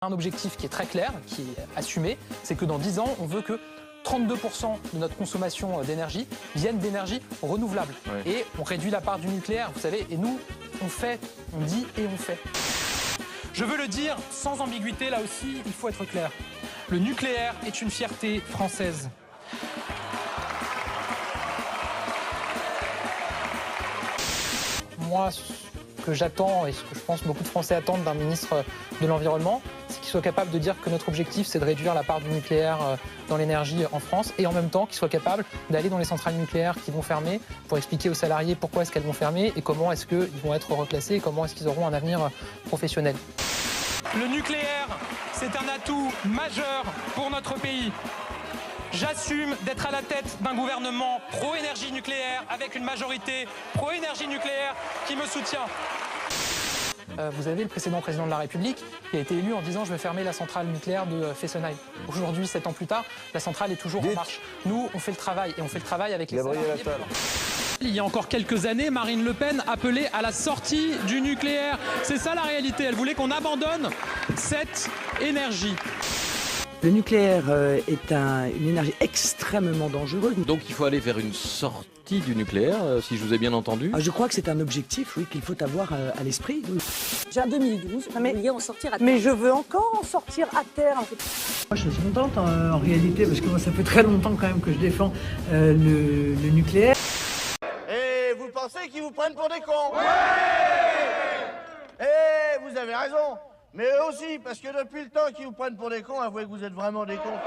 Un objectif qui est très clair, qui est assumé, c'est que dans 10 ans, on veut que 32% de notre consommation d'énergie vienne d'énergie renouvelable. Ouais. Et on réduit la part du nucléaire, vous savez, et nous, on fait, on dit et on fait. Je veux le dire sans ambiguïté, là aussi, il faut être clair. Le nucléaire est une fierté française. Moi, ce que j'attends et ce que je pense beaucoup de Français attendent d'un ministre de l'Environnement, c'est qu'il soit capable de dire que notre objectif, c'est de réduire la part du nucléaire dans l'énergie en France et en même temps qu'il soit capable d'aller dans les centrales nucléaires qui vont fermer pour expliquer aux salariés pourquoi est-ce qu'elles vont fermer et comment est-ce qu'ils vont être replacés et comment est-ce qu'ils auront un avenir professionnel. Le nucléaire, c'est un atout majeur pour notre pays. J'assume d'être à la tête d'un gouvernement pro-énergie nucléaire avec une majorité pro-énergie nucléaire qui me soutient. Vous avez le précédent président de la République qui a été élu en disant « je vais fermer la centrale nucléaire de Fessenheim ». Aujourd'hui, 7 ans plus tard, la centrale est toujours en marche. Nous, on fait le travail et on fait le travail avec les salariés. Il y a encore quelques années, Marine Le Pen appelait à la sortie du nucléaire. C'est ça la réalité, elle voulait qu'on abandonne cette énergie. Le nucléaire est une énergie extrêmement dangereuse. Donc il faut aller vers une sortie du nucléaire, si je vous ai bien entendu. Je crois que c'est un objectif, oui, qu'il faut avoir à l'esprit. Oui. Déjà en 2012, on voulait en sortir à terre. Mais je veux encore en sortir à terre. Moi, je suis contente en réalité, parce que moi, ça fait très longtemps quand même que je défends le nucléaire. Et vous pensez qu'ils vous prennent pour des cons? Oui! Et vous avez raison. Mais eux aussi, parce que depuis le temps qu'ils vous prennent pour des cons, avouez que vous êtes vraiment des cons.